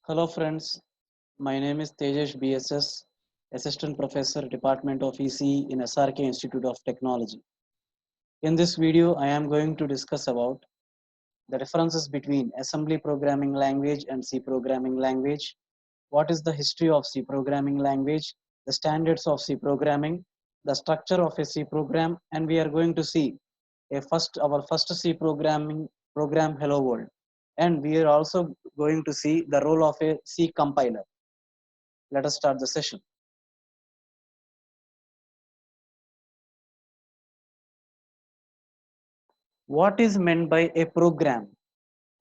Hello friends, my name is Tejesh BSS, Assistant Professor, Department of ECE in SRK Institute of Technology. In this video, I am going to discuss about the differences between assembly programming language and C programming language, what is the history of C programming language, the standards of C programming, the structure of a C program, and we are going to see our first C programming program Hello World. And we are also going to see the role of a C compiler. Let us start the session. What is meant by a program?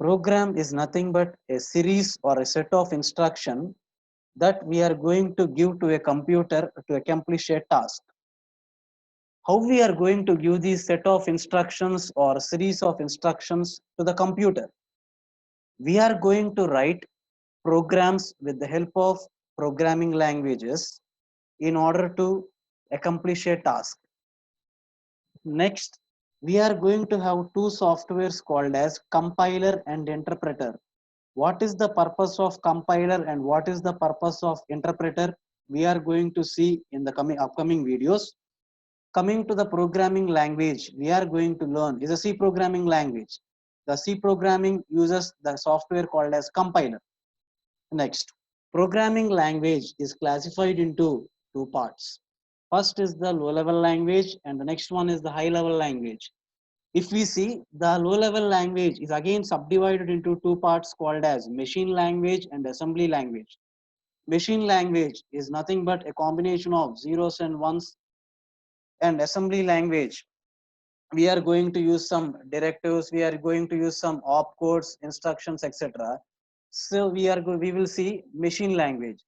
Program is nothing but a series or a set of instruction that we are going to give to a computer to accomplish a task. How we are going to give these set of instructions or series of instructions to the computer? We are going to write programs with the help of programming languages in order to accomplish a task. Next, we are going to have two softwares called as compiler and interpreter. What is the purpose of compiler and what is the purpose of interpreter? We are going to see in the upcoming videos. Coming to the programming language, we are going to learn is a C programming language. The C programming uses the software called as compiler. Next, programming language is classified into two parts. First is the low level language and the next one is the high level language. If we see, the low level language is again subdivided into two parts called as machine language and assembly language. Machine language is nothing but a combination of zeros and ones, and assembly language we are going to use some directives, we are going to use some opcodes, instructions, etc. So we will see machine language.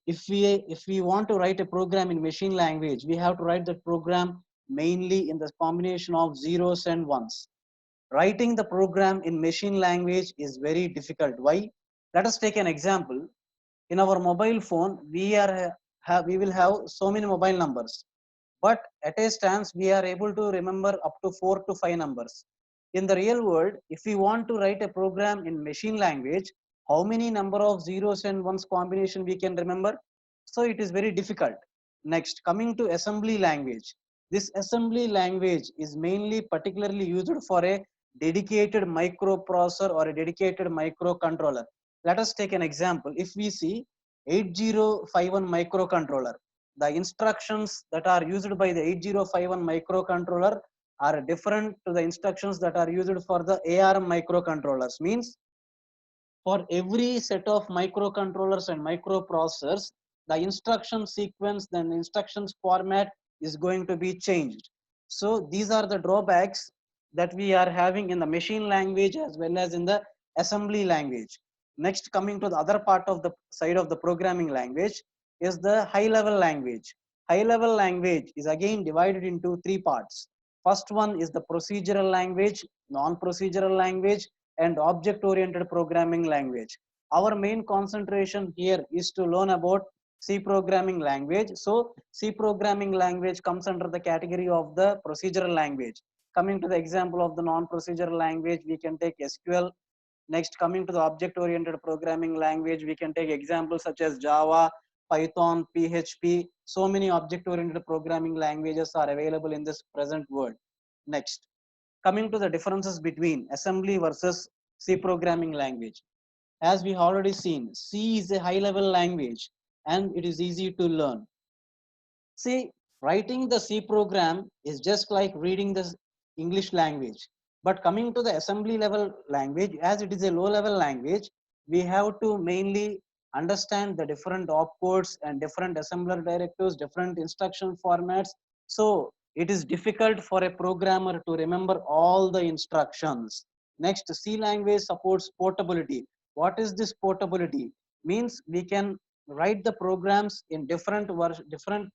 If we want to write a program in machine language, we have to write the program mainly in the combination of zeros and ones. Writing the program in machine language is very difficult. Why? Let us take an example. In our mobile phone, we will have so many mobile numbers, but at a stance we are able to remember up to 4 to 5 numbers. In the real world, if we want to write a program in machine language, how many number of zeros and ones combination we can remember? So it is very difficult. Next, coming to assembly language. This assembly language is mainly particularly used for a dedicated microprocessor or a dedicated microcontroller. Let us take an example. If we see 8051 microcontroller, the instructions that are used by the 8051 microcontroller are different to the instructions that are used for the ARM microcontrollers. Means for every set of microcontrollers and microprocessors, the instruction sequence, then instructions format is going to be changed. So these are the drawbacks that we are having in the machine language as well as in the assembly language. Next, coming to the other part of the side of the programming language is the high level language. High level language is again divided into three parts. First one is the procedural language, non-procedural language, and object oriented programming language. Our main concentration here is to learn about C programming language. So C programming language comes under the category of the procedural language. Coming to the example of the non-procedural language, we can take SQL. Next, coming to the object oriented programming language, we can take examples such as Java, Python, PHP. So many object oriented programming languages are available in this present world. Next, coming to the differences between assembly versus C programming language. As we already seen, C is a high level language and it is easy to learn. See, writing the C program is just like reading the English language. But coming to the assembly level language, as it is a low level language, we have to mainly understand the different opcodes and different assembler directives, different instruction formats. So it is difficult for a programmer to remember all the instructions. Next, C language supports portability. What is this portability? Means we can write the programs in different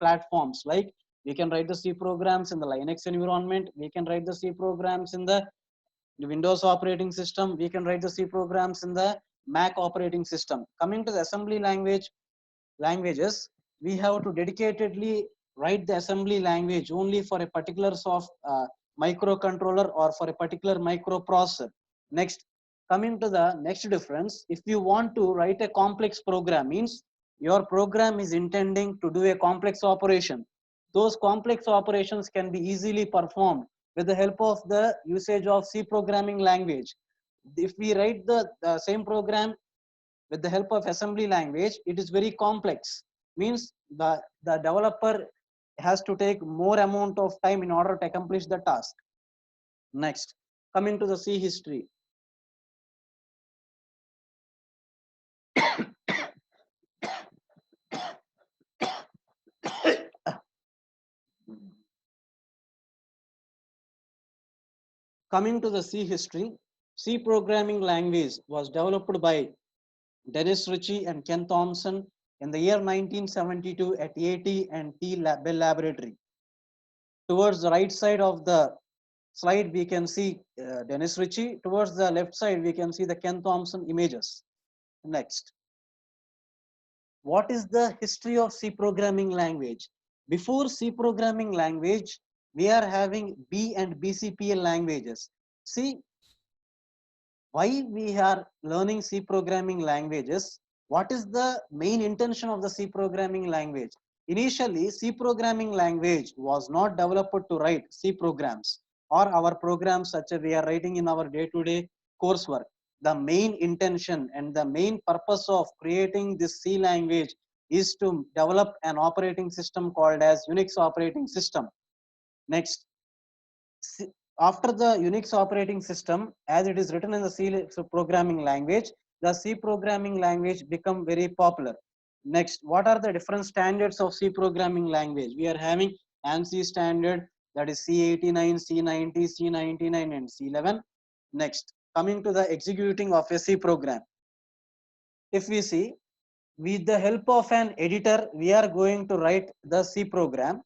platforms. Like we can write the C programs in the Linux environment, we can write the C programs in the Windows operating system, we can write the C programs in the Mac operating system. Coming to the assembly languages, we have to dedicatedly write the assembly language only for a particular microcontroller or for a particular microprocessor. Next, Coming to the next difference, if you want to write a complex program, means your program is intending to do a complex operation. Those complex operations can be easily performed with the help of the usage of C programming language. If we write the same program with the help of assembly language, it is very complex. Means the developer has to take more amount of time in order to accomplish the task. Next, coming to the C history. Coming to the C history, C programming language was developed by Dennis Ritchie and Ken Thompson in the year 1972 at AT&T Bell Laboratory. Towards the right side of the slide, we can see Dennis Ritchie. Towards the left side, we can see the Ken Thompson images. Next. What is the history of C programming language? Before C programming language, we are having B and BCPL languages. See, why we are learning C programming languages? What is the main intention of the C programming language? Initially, C programming language was not developed to write C programs or our programs such as we are writing in our day-to-day coursework. The main intention and the main purpose of creating this C language is to develop an operating system called as Unix operating system. Next, after the Unix operating system, as it is written in the C programming language, the C programming language become very popular. Next, what are the different standards of C programming language? We are having ANSI standard, that is C89, C90, C99 and C11. Next, coming to the executing of a C program. If we see, with the help of an editor, we are going to write the C program.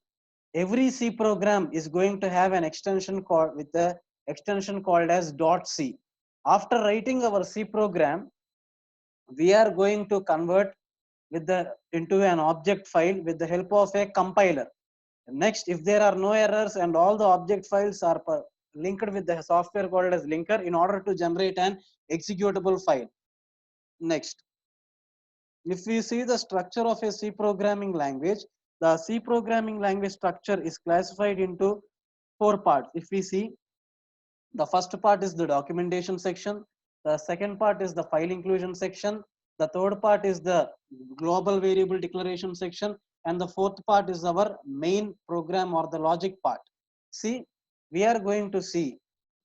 Every C program is going to have an extension called with the extension called as .c. After writing our C program, we are going to convert into an object file with the help of a compiler. Next, if there are no errors and all the object files are linked with the software called as linker in order to generate an executable file. Next, if we see the structure of a C programming language, the C programming language structure is classified into 4 parts. If we see, the first part is the documentation section, the second part is the file inclusion section, the third part is the global variable declaration section, and the fourth part is our main program or the logic part. See, we are going to see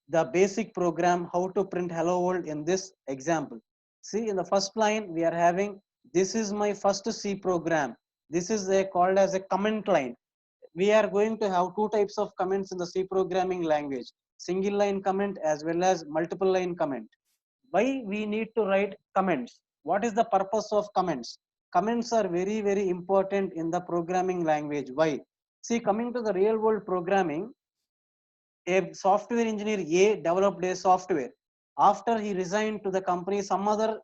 the basic program, how to print hello world in this example. See, in the first line, we are having, this is my first C program. This is called as a comment line. We are going to have 2 types of comments in the C programming language, single line comment as well as multiple line comment. Why we need to write comments? What is the purpose of comments? Comments are very, very important in the programming language. Why? See, coming to the real world programming, a software engineer A developed a software. After he resigned to the company, some other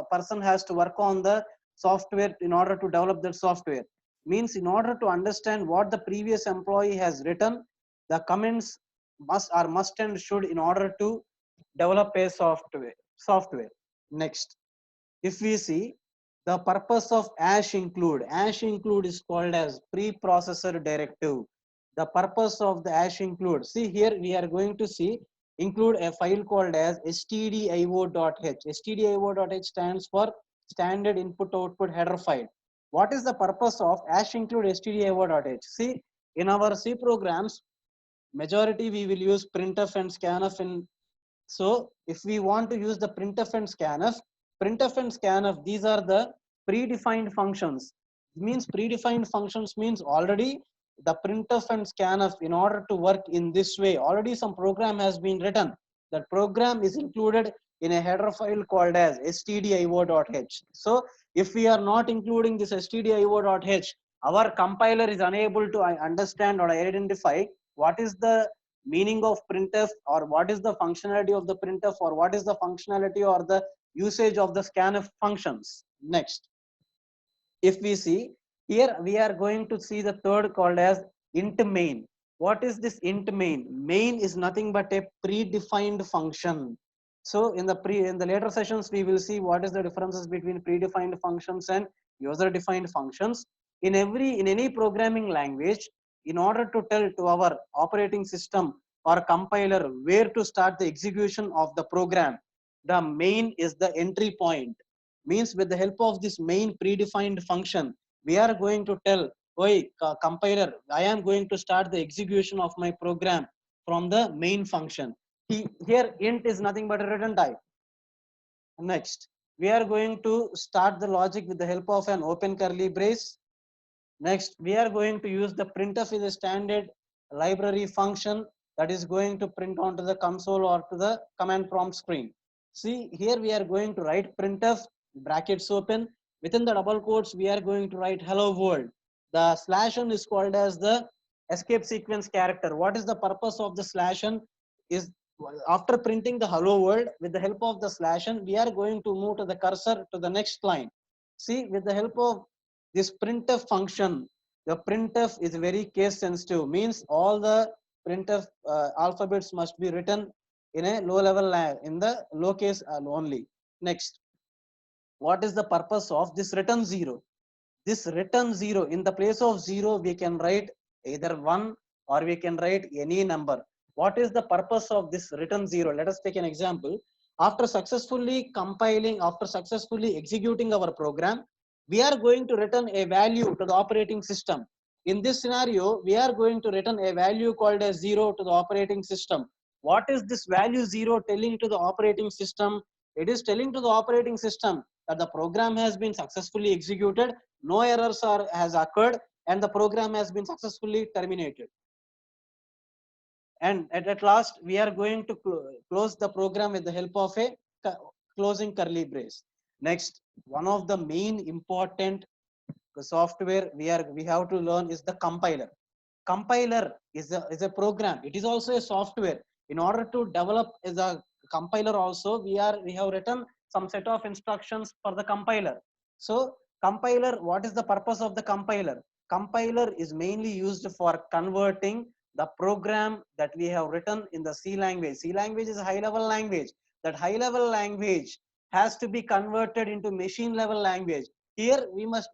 person has to work on the software in order to develop that software. Means in order to understand what the previous employee has written, the comments must and should in order to develop a software. Next, if we see the purpose of --include is called as preprocessor directive. The purpose of the --include, see here we are going to see include a file called as stdio.h. stdio.h stands for standard input output header file. What is the purpose of --include stdio.h? See, in our C programs, majority we will use printf and scanf in. So if we want to use the printf and scanf, these are the predefined functions. It means predefined functions means already the printf and scanf, in order to work in this way, already some program has been written. That program is included in a header file called as stdio.h. So if we are not including this stdio.h, our compiler is unable to understand or identify what is the meaning of printf, or what is the functionality of the printf, or what is the functionality or the usage of the scanf functions. Next, if we see here, we are going to see the third called as int main. What is this int main? Main is nothing but a predefined function. So in the later sessions, we will see what is the differences between predefined functions and user defined functions. In any programming language, in order to tell to our operating system or compiler where to start the execution of the program, the main is the entry point. Means with the help of this main predefined function, we are going to tell, "Oi, compiler, I am going to start the execution of my program from the main function." Here int is nothing but a return type. Next, we are going to start the logic with the help of an open curly brace. Next, we are going to use the printf is a standard library function that is going to print onto the console or to the command prompt screen. See, here we are going to write printf, brackets open. Within the double quotes, we are going to write hello world. The /n is called as the escape sequence character. What is the purpose of the /n? Is after printing the hello world, with the help of the /n, we are going to move to the cursor to the next line. See, with the help of this printf function, the printf is very case sensitive, means all the printf alphabets must be written in a low level in the low case only. Next, what is the purpose of this return 0? This return 0, in the place of 0 we can write either 1 or we can write any number. What is the purpose of this return 0? Let us take an example. After successfully compiling, after successfully executing our program, we are going to return a value to the operating system. In this scenario, we are going to return a value called as 0 to the operating system. What is this value 0 telling to the operating system? It is telling to the operating system that the program has been successfully executed, no errors has occurred, and the program has been successfully terminated. And at last, we are going to close the program with the help of a closing curly brace. Next, one of the main important software we have to learn is the compiler. Compiler is a program. It is also a software. In order to develop as a compiler also, we have written some set of instructions for the compiler. So compiler, what is the purpose of the compiler? Compiler is mainly used for converting the program that we have written in the C language. C language is a high level language. That high level language has to be converted into machine level language. Here we must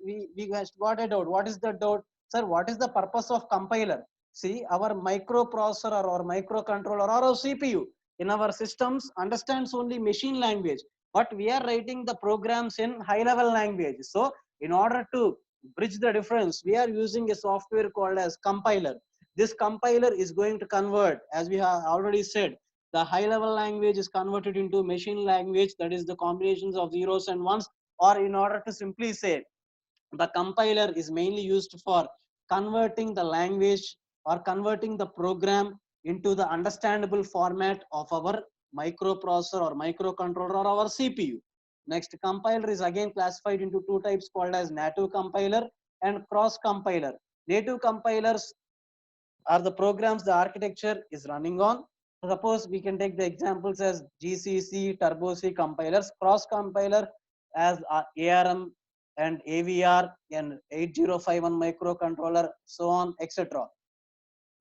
got a doubt. What is the doubt? Sir, what is the purpose of compiler? See, our microprocessor or our microcontroller or our CPU in our systems understands only machine language, but we are writing the programs in high level language. So in order to bridge the difference, we are using a software called as compiler. This compiler is going to convert, as we have already said, the high level language is converted into machine language, that is the combinations of zeros and ones. Or in order to simply say, the compiler is mainly used for converting the language or converting the program into the understandable format of our microprocessor or microcontroller or our CPU. Next, compiler is again classified into two types called as native compiler and cross compiler. Native compilers are the programs the architecture is running on. Suppose we can take the examples as GCC, Turbo C compilers, cross compiler as ARM and AVR and 8051 microcontroller, so on, etc.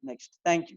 Next, thank you.